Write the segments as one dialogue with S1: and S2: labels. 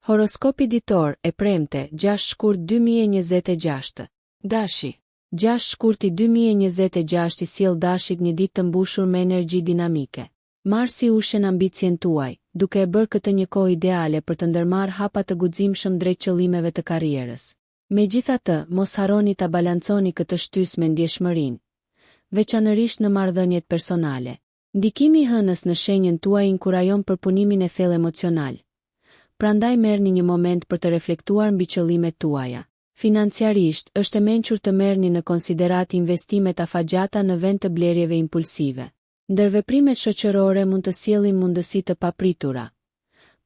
S1: Horoskopi ditor e premte 6 shkurt 2026. Dashi. 6 shkurti 2026 I sjell dashit një ditë të mbushur me energji dinamike. Marsi ushen ambicien tuaj, duke e bërë këtë një kohë ideale për të ndërmarrë hapa të guximshëm drejt qëllimeve të karrierës. Megjithatë, mos harroni ta balanconi këtë shtys me ndjeshmërinë, veçanërisht në marrëdhëniet personale. Ndikimi I hënës në shenjën tuaj inkurajon përpunimin e thellë emocional. Prandaj merrni një moment për të reflektuar mbi qëllimet tuaja. Financiarisht, është e mençur të merrni në konsiderat investimet afatgjata në vend të blerjeve impulsive. Ndërveprimet shoqërore mund të sjellin mundësi të papritura.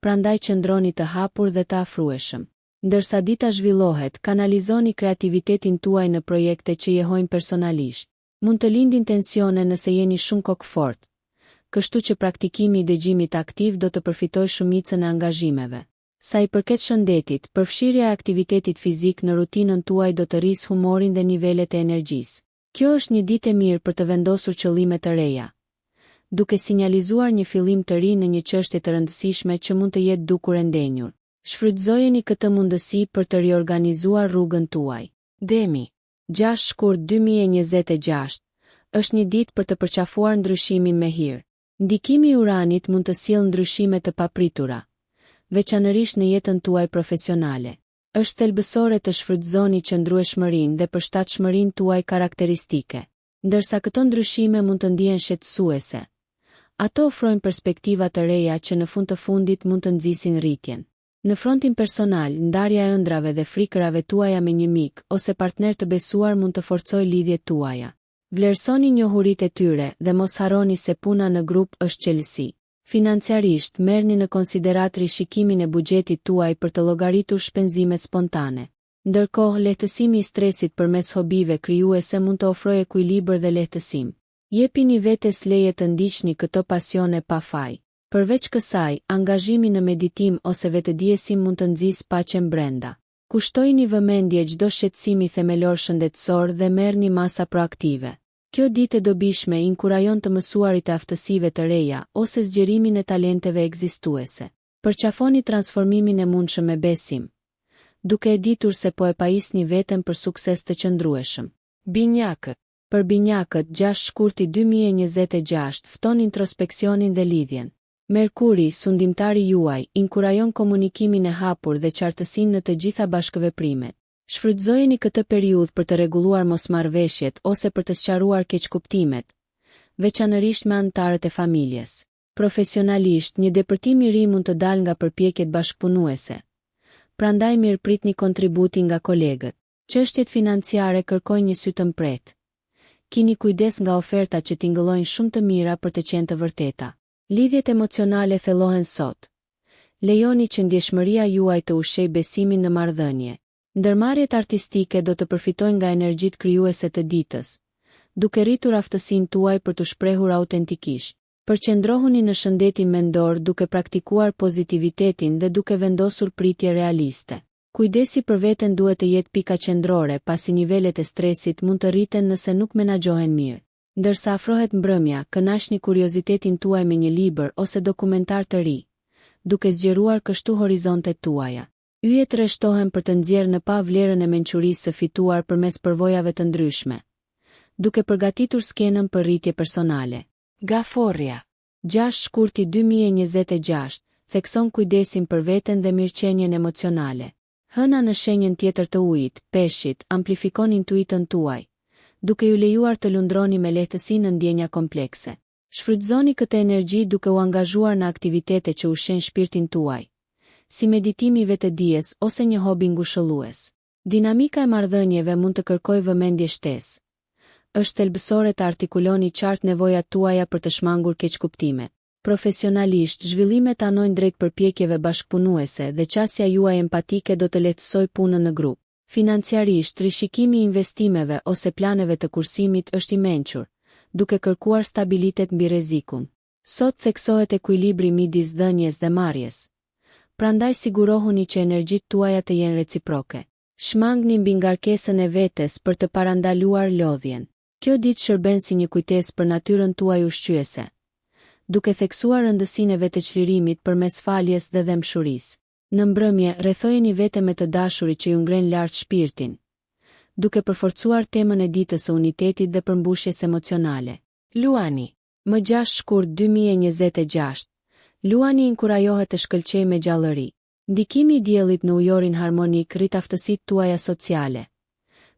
S1: Prandaj qëndroni të hapur dhe të afrueshëm. Ndërsa dita zhvillohet, kanalizoni kreativitetin tuaj në projekte që jehojnë personalisht. Mund të lindin tensione nëse jeni shumë kokëfort, kështu që praktikimi I dëgjimit aktiv do të përfitojë shumicën e angazhimeve. Sa I përket shëndetit, përfshirja e aktivitetit fizik në rutinën tuaj do të rrisë humorin dhe nivelet e energjisë. Kjo është një ditë e mirë për të vendosur qëllime të reja, duke sinjalizuar një fillim të ri në një çështje të rëndësishme që mund të jetë dukur e ndenjur. Shfrytëzojeni këtë mundësi për të riorganizuar rrugën tuaj. Demi. 6 shkurt 2026 është një ditë për të përqafuar ndryshimin me hir. Ndikimi I Uranit mund të sjellë ndryshime të papritura, veçanërisht në jetën tuaj profesionale. Është thelbësore të shfrytëzoni qëndrueshmërinë dhe përshtatshmërinë tuaj karakteristike. Ndërsa këto ndryshime mund të ndihen shqetësuese, ato ofrojnë perspektiva të reja që në fund të fundit mund të nxisin rritjen. Në frontin personal, ndarja e ëndrave dhe frikërave tuaja me një mik ose partner të besuar mund të forcojë lidhjet tuaja. Vlerësoni njohuritë e tyre dhe mos harroni se puna në grup është qelësi. Financiarisht, merrni në konsiderat rishikimin e buxhetit tuaj për të llogaritur shpenzimet spontane. Ndërkohë, lehtësimi I stresit përmes hobive krijuese mund të ofrojë ekuilibër dhe lehtësim. Jepini vetes leje të ndiqni këto pasione pa faj. Përveç kësaj, angazhimi në meditim ose vetëdijësim mund të nxjisë paqen brenda. Kushtojini vëmendje çdo shqetësimi themelor shëndetësor dhe merrni masa proaktive. Kjo ditë e dobishme inkurajon të mësuarit e aftësive të reja ose zgjerimin e talenteve ekzistuese. Përqafoni transformimin e mundshëm me besim, duke e ditur se po e pajisni veten për sukses të qëndrueshëm. Binjakët. Për binjakët, 6 shkurti 2026 fton introspeksionin dhe lidhjen. Merkuri, sundimtari juaj, inkurajon komunikimin e hapur dhe qartësinë në të gjitha bashkëveprimet. Shfrytëzojeni këtë periudhë për të rregulluar mosmarrveshjet ose për të sqaruar keqkuptimet, veçanërisht me anëtarët e familjes. Profesionalisht, një depërtim I ri mund të dalë nga përpjekjet bashkëpunuese. Prandaj mirëpritni kontributin nga kolegët. Çështjet financiare kërkojnë një sy të mpret. Kini kujdes nga oferta që tingëllojnë shumë të mira për të qenë të vërteta. Lidhjet emocionale thellohen sot. Lejoni që ndjeshmëria juaj të ushqejë besimin në marrëdhënie. Ndërmarrjet artistike do të përfitojnë nga energjitë krijuese të ditës, duke rritur aftësinë tuaj për të shprehur autentikisht. Përqendrohuni në shëndetin mendor duke praktikuar pozitivitetin dhe duke vendosur pritje realiste. Kujdesi për veten duhet të jetë pika qendrore pasi nivelet e stresit mund të rriten nëse nuk menaxhohen mirë. Ndërsa afrohet mbrëmja, kënaqni kuriozitetin tuaj me një libër ose dokumentar të ri, duke zgjeruar kështu horizontet tuaja. Yjet rreshtohen për të nxjerrë në pa vlerën e mençurisë së fituar përmes përvojave të ndryshme, duke përgatitur skenën për rritje personale. Gaforria. 6 shkurti 2026 thekson kujdesin për veten dhe mirëqenien emocionale. Hëna në shenjën tjetër të ujit, peshit, amplifikon intuitën tuaj, duke ju lejuar të lundroni me lehtësi në ndjenja komplekse. Shfrytëzoni këtë energji duke u angazhuar në aktivitete që ushqejnë shpirtin tuaj, si meditimi I vetëdijes ose një hobi ngushëllues. Dinamika e marrëdhënieve mund të kërkojë vëmendje shtesë. Është thelbësore të artikuloni qartë nevojat tuaja për të shmangur keqkuptimet. Profesionalisht, zhvillimet anojnë drejt përpjekjeve bashkëpunuese dhe qasja juaj empatike do të lehtësojë punën në grup. Financiarisht, rishikimi I investimeve ose planeve të kursimit është I mençur, duke kërkuar stabilitet mbi rrezikun. Sot theksohet ekuilibri midis dhënies dhe marrjes. Prandaj sigurohuni që energjitë tuaja të jenë reciproke. Shmangni mbi ngarkesën e vetes për të parandaluar lodhjen. Kjo ditë shërben si një kujtesë për natyrën tuaj ushqyese, duke theksuar rëndësinë e vetëçlirimit përmes faljes dhe dëmshurisë. Në mbrëmje, rrethojeni vete me të dashurit që ju ngren lart shpirtin, duke përforcuar temën e ditës së unitetit dhe përmbushjes emocionale. Luani. Më 6 shkurt 2026. Luani inkurajohet të shkëlqejë me gjallëri. Ndikimi i diellit në ujorin harmonik rrit aftësitë tuaja sociale,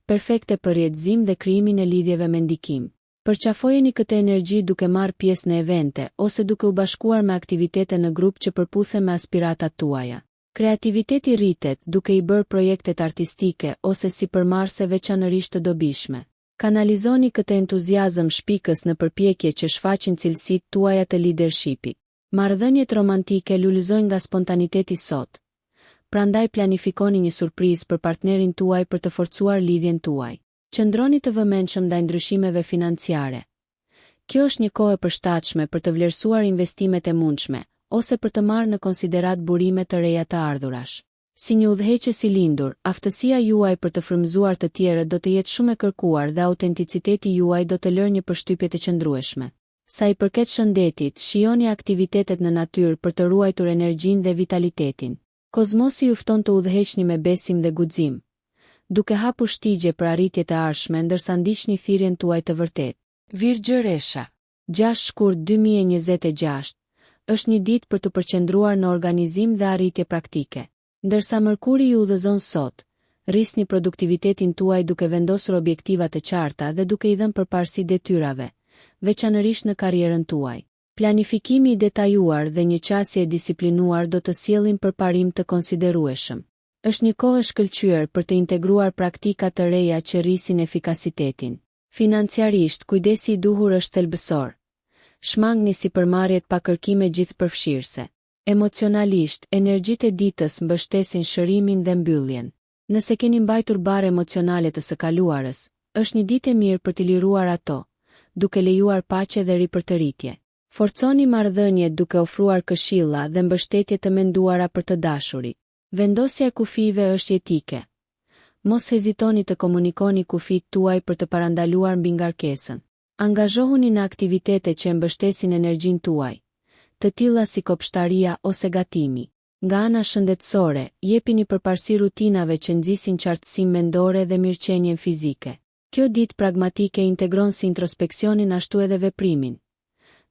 S1: perfekte për rrjedhim dhe krijimin e lidhjeve me ndikim. Përqafojeni këtë energji duke marrë pjesë në evente ose duke u bashkuar me aktivitete në grup që përputhen me aspiratat tuaja. Kreativiteti rritet duke i bërë projektet artistike ose sipërmarrëse veçanërisht të dobishme. Kanalizoni këtë entuziazëm shpikës në përpjekje që shfaqin cilësitë tuaja të leadershipit. Marrëdhëniet romantike lulëzojnë nga spontaniteti sot. Prandaj planifikoni një surprizë për partnerin tuaj për të forcuar lidhjen tuaj. Qëndroni të vëmendshëm ndaj ndryshimeve financiare. Kjo është një kohë e përshtatshme për të vlerësuar investimet e mundshme ose për të marrë në konsiderat burime të reja të ardhurash. Si një udhëheqës i lindur, aftësia juaj për të frymëzuar të tjerët do të jetë shumë e kërkuar dhe autenticiteti juaj do të lërë një përshtypje të qëndrueshme. Sa i përket shëndetit, shijoni aktivitetet në natyrë për të ruajtur energjinë dhe vitalitetin. Kozmosi ju fton të udhëheqni me besim dhe guxim, duke hapur shtigje për arritjet e ardhshme ndërsa ndiqni thirrjen tuaj të vërtetë. Virgjëresha. 6 shkurt 2026. Është një ditë për të përqendruar në organizim dhe arritje praktike. Ndërsa Mërkuri ju udhëzon sot, rrisni produktivitetin tuaj duke vendosur objektiva të qarta dhe duke i dhënë përparësi detyrave, veçanërisht në karrierën tuaj. Planifikimi i detajuar dhe një qasje e disiplinuar do të sjellin përparim të konsiderueshëm. Është një kohë e shkëlqyer për të integruar praktika të reja që rrisin efikasitetin. Financiarisht, kujdesi i duhur është thelbësor. Shmangni sipërmarrjet pa kërkime gjithëpërfshirëse. Emocionalisht, energjitë e ditës mbështesin shërimin dhe mbylljen. Nëse keni mbajtur bare emocionale të së kaluarës, është një ditë e mirë për të liruar ato, duke lejuar paqe dhe ripërtëritje. Forconi marrëdhëniet duke ofruar këshilla dhe mbështetje të menduara për të dashurit. Vendosja e kufive është jetike. Mos hezitoni të komunikoni kufit tuaj për të parandaluar mbi ngarkesën. Angazhohuni në aktivitete që mbështesin energjinë tuaj, të tilla si kopshtaria ose gatimi. Nga ana shëndetësore, jepini përparësi rutinave që nxisin qartësinë mendore dhe mirëqenien fizike. Kjo ditë pragmatike integron si introspeksionin ashtu edhe veprimin,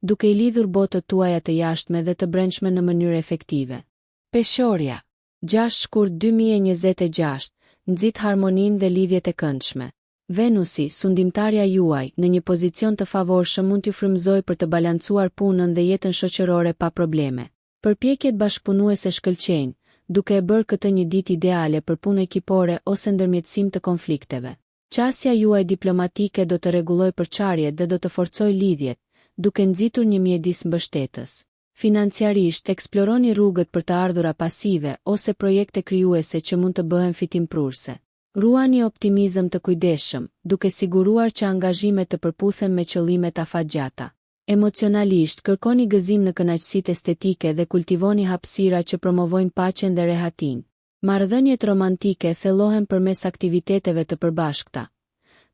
S1: duke i lidhur botët tuaja të jashtme dhe të brendshme në mënyrë efektive. Peshorja. 6 shkurt 2026. Nxit harmoninë dhe lidhjet e këndshme. Venusi, sundimtarja juaj, në një pozicion të favorshëm mund t'ju frymëzojë për të balancuar punën dhe jetën shoqërore pa probleme. Përpjekjet bashkëpunuese shkëlqejnë, duke e bërë këtë një ditë ideale për punë ekipore ose ndërmjetësim të konflikteve. Qasja juaj diplomatike do të rregullojë përçarjet dhe do të forcojë lidhjet, duke nxitur një mjedis mbështetës. Financiarisht, eksploroni rrugët për të ardhura pasive ose projekte krijuese që mund të bëhen fitimprurse. Ruani optimizëm të kujdesshëm, duke siguruar që angazhimet të përputhen me qëllimet afatgjata. Emocionalisht, kërkoni gëzim në kënaqësitë estetike dhe kultivoni hapësira që promovojnë paqen dhe rehatin. Marrëdhëniet romantike thellohen përmes aktiviteteve të përbashkëta,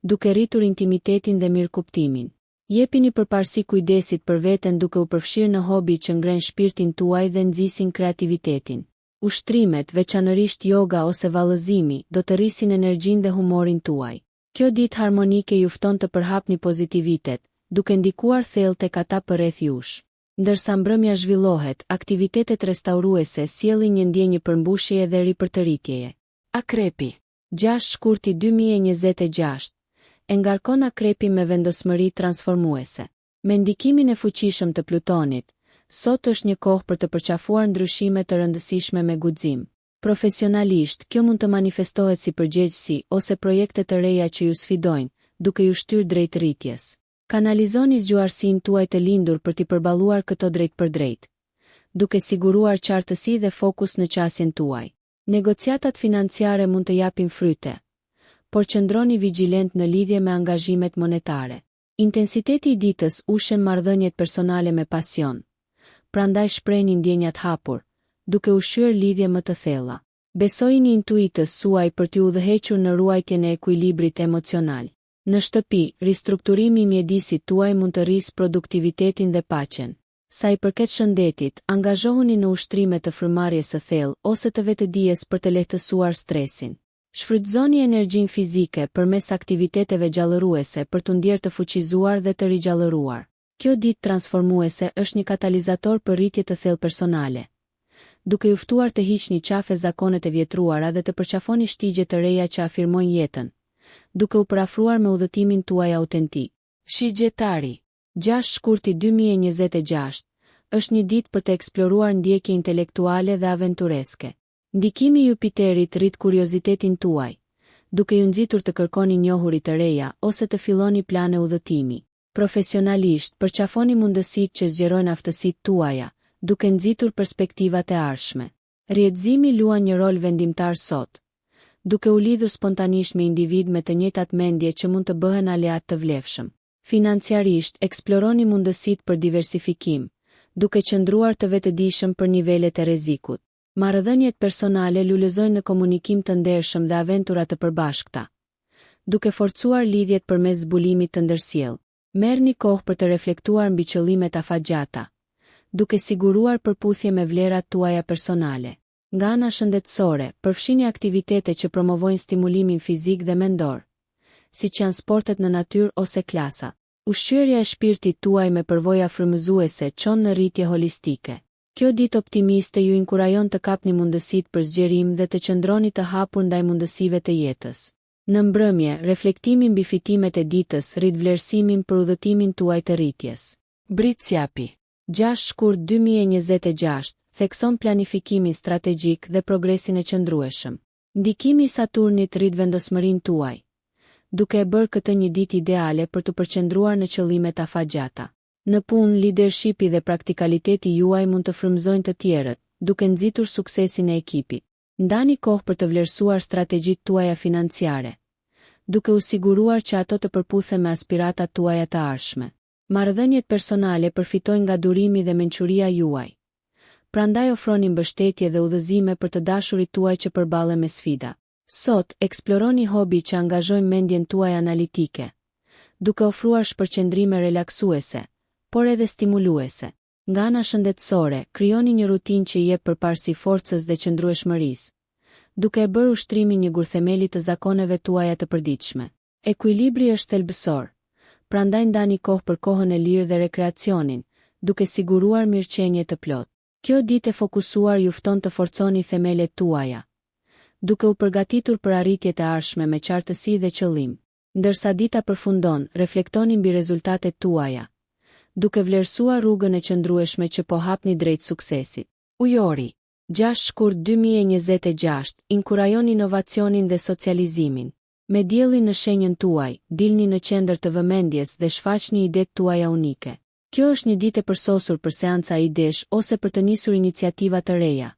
S1: duke rritur intimitetin dhe mirëkuptimin. Jepini përparësi kujdesit për veten duke u përfshirë në hobi që ngren shpirtin tuaj dhe nxisin kreativitetin. Ushtrimet, veçanërisht yoga ose vallëzimi, do të rrisin energjinë dhe humorin tuaj. Kjo ditë harmonike ju fton të përhapni pozitivitet, duke ndikuar thellë tek ata përreth jush. Ndërsa mbrëmja zhvillohet, aktivitetet restauruese sjellin një ndjenjë përmbushjeje dhe ripërtëritjeje. Akrepi. 6 shkurti 2026. E ngarkon akrepi me vendosmëri transformuese. Me ndikimin e fuqishëm të Plutonit, sot është një kohë për të përqafuar ndryshime të rëndësishme me guxim. Profesionalisht, kjo mund të manifestohet si përgjegjësi ose projekte të reja që ju sfidojnë, duke ju shtyrë drejt rritjes. Kanalizoni zgjuarsinë tuaj të lindur për t'i përballuar këto drejt për drejt, duke siguruar qartësi dhe fokus në qasjen tuaj. Negociatat financiare mund të japin fryte, por qëndroni vigjilent në lidhje me angazhimet monetare. Intensiteti i ditës ushen marrëdhëniet personale me pasion, prandaj shprehni ndjenjat hapur, duke ushqyer lidhje më të thella. Besojini intuitës suaj për t'ju udhëhequr në ruajtjen e ekuilibrit emocional. Në shtëpi, ristrukturimi i mjedisit tuaj mund të rrisë produktivitetin dhe paqen. Sa i përket shëndetit, angazhohuni në ushtrime të frymëmarrjes së thellë ose të vetëdijes për të lehtësuar stresin. Shfrytëzoni energjinë fizike përmes aktiviteteve gjallëruese për t'u ndjerë të fuqizuar dhe të rigjallëruar. Kjo ditë transformuese është një katalizator për rritje të thellë personale, duke ju ftuar të hiqni qafe zakonet e vjetruara dhe të përqafoni shtigje të reja që afirmojnë jetën, duke u parafruar me udhëtimin tuaj autentik. Shigjetari. 6 shkurti 2026 është një ditë për të eksploruar ndjekje intelektuale dhe aventureske. Ndikimi i Jupiterit rrit kuriozitetin tuaj, duke ju nxitur të kërkoni njohuri të reja ose të filloni plane udhëtimi. Profesionalisht, përqafoni mundësitë që zgjerojnë aftësitë tuaja, duke nxitur perspektivat e ardhshme. Rrjedhëzimi luan një rol vendimtar sot, duke u lidhur spontanisht me individ me të njëjtat mendje që mund të bëhen aleat të vlefshëm. Financiarisht, eksploroni mundësitë për diversifikim, duke qëndruar të vetëdijshëm për nivelet e rrezikut. Marrëdhëniet personale lulëzojnë në komunikim të ndershëm dhe aventura të përbashkëta, duke forcuar lidhjet përmes zbulimit të ndërsjellë. Merrni kohë për të reflektuar mbi qëllimet afatgjata, duke siguruar përputhje me vlerat tuaja personale. Nga ana shëndetësore, përfshini aktivitete që promovojnë stimulimin fizik dhe mendor, siç janë sportet në natyrë ose klasa. Ushqyerja e shpirtit tuaj me përvoja frymëzuese çon në rritje holistike. Kjo ditë optimiste ju inkurajon të kapni mundësitë për zgjerim dhe të qëndroni të hapur ndaj mundësive të jetës. Në mbrëmje, reflektimi mbi fitimet e ditës rrit vlerësimin për udhëtimin tuaj të rritjes. Britsjapi. 6 shkurt 2026 thekson planifikimin strategjik dhe progresin e qëndrueshëm. Ndikimi i Saturnit rrit vendosmërinë tuaj, duke e bërë këtë një ditë ideale për të përqendruar në qëllimet afatgjata. Në punë, leadershipi dhe praktikaliteti juaj mund të frymëzojnë të tjerët, duke nxitur suksesin e ekipit. Ndani kohë për të vlerësuar strategjitë tuaja financiare, duke u siguruar që ato të përputhen me aspiratat tuaja të ardhshme. Marrëdhëniet personale përfitojnë nga durimi dhe mençuria juaj. Prandaj ofroni mbështetje dhe udhëzime për të dashurit tuaj që përballen me sfida. Sot, eksploroni hobi që angazhojnë mendjen tuaj analitike, duke ofruar shpërqendrime relaksuese, por edhe stimuluese. Nga ana shëndetësore, krijoni një rutinë që i jep përparësi forcës dhe qëndrueshmërisë, duke e bërë ushtrimin një gurthemeli të zakoneve tuaja të përditshme. Ekuilibri është thelbësor, prandaj ndani kohë për kohën e lirë dhe rekreacionin, duke siguruar mirëqenie të plotë. Kjo ditë e fokusuar ju fton të forconi themelet tuaja, duke u përgatitur për arritjet e ardhshme me qartësi dhe qëllim. Ndërsa dita përfundon, reflektoni mbi rezultatet tuaja, duke vlerësuar rrugën e qëndrueshme që po hapni drejt suksesit. Ujori. 6 shkurt 2026 inkurajon inovacionin dhe socializimin. Me diellin në shenjën tuaj, dilni në qendër të vëmendjes dhe shfaqni idetë tuaja unike. Kjo është një ditë e përsosur për seanca idesh ose për të nisur iniciativa të reja,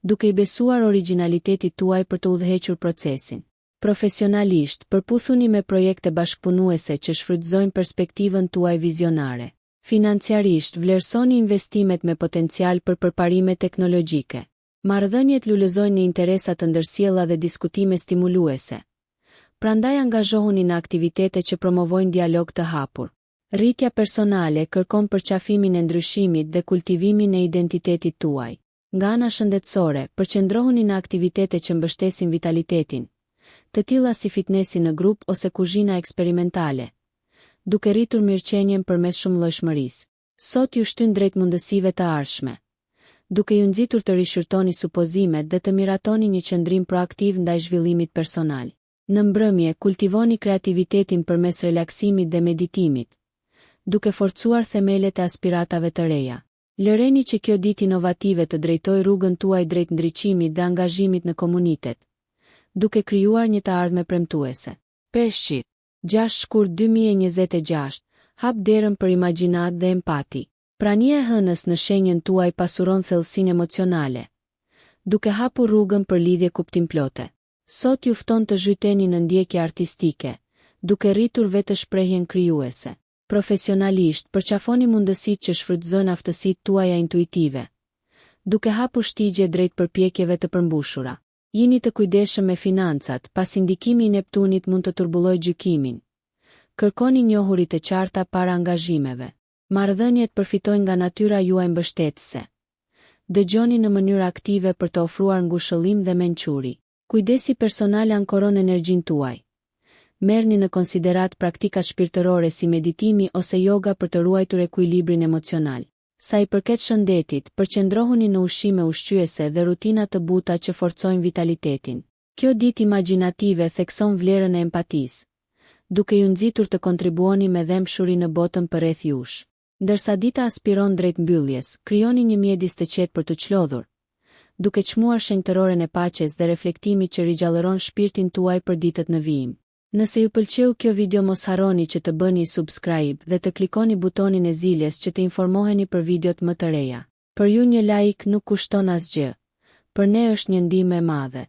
S1: duke i besuar origjinalitetit tuaj për të udhëhequr procesin. Profesionalisht, përputhuni me projekte bashkëpunuese që shfrytëzojnë perspektivën tuaj vizionare. Financiarisht, vlerësoni investimet me potencial për përparime teknologjike. Marrëdhëniet lulëzojnë në interesa të ndërsjella dhe diskutime stimuluese. Prandaj angazhohuni në aktivitete që promovojnë dialog të hapur. Rritja personale kërkon përqafimin e ndryshimit dhe kultivimin e identitetit tuaj. Nga ana shëndetësore, përqendrohuni në aktivitete që mbështesin vitalitetin, të tilla si fitnesi në grup ose kuzhina eksperimentale, duke rritur mirëqenien përmes shumëllojshmërisë. Sot ju shtyn drejt mundësive të ardhshme, duke ju nxitur të rishërtoni supozimet dhe të miratoni një qëndrim proaktiv ndaj zhvillimit personal. Në mbrëmje, kultivoni kreativitetin përmes relaksimit dhe meditimit, duke forcuar themelet e aspiratave të reja. Lëreni që kjo ditë inovative të drejtojë rrugën tuaj drejt ndriçimit dhe angazhimit në komunitet, duke krijuar një të ardhme premtuese. Peshqi. 6 shkurt 2026 hap derën për imagjinat dhe empati. Prania e hënës në shenjën tuaj pasuron thellësinë emocionale, duke hapur rrugën për lidhje kuptimplote. Sot ju fton të zhyteni në ndjekje artistike, duke rritur vetëshprehjen krijuese. Profesionalisht, përqafoni mundësitë që shfrytëzojnë aftësitë tuaja intuitive, duke hapur shtigje drejt përpjekjeve të përmbushura. Jini të kujdesshëm me financat, pasi ndikimi i Neptunit mund të turbullojë gjykimin. Kërkoni njohuri të qarta para angazhimeve. Marrëdhëniet përfitojnë nga natyra juaj mbështetëse. Dëgjoni në mënyrë aktive për të ofruar ngushëllim dhe mençuri. Kujdesi personal ankoron energjinë tuaj. Merrni në konsiderat praktikat shpirtërore si meditimi ose yoga për të ruajtur ekuilibrin emocional. Sa i përket shëndetit, përqendrohuni në ushqime ushqyese dhe rutina të buta që forcojnë vitalitetin. Kjo ditë imagjinative thekson vlerën e empatisë, duke ju nxitur të kontribuoni me dëmshuri në botën përreth jush. Ndërsa dita aspiron drejt mbylljes, krijoni një mjedis të qetë për të çlodhur, duke çmuar shenjtëroren e paqes dhe reflektimit që rigjallëron shpirtin tuaj për ditët në vijim. Nëse ju pëlqeu kjo video, mos harroni që të bëni subscribe dhe të klikoni butonin e ziljes që të informoheni për videot më të reja. Për ju një like nuk kushton asgjë, për ne është një ndihmë e madhe.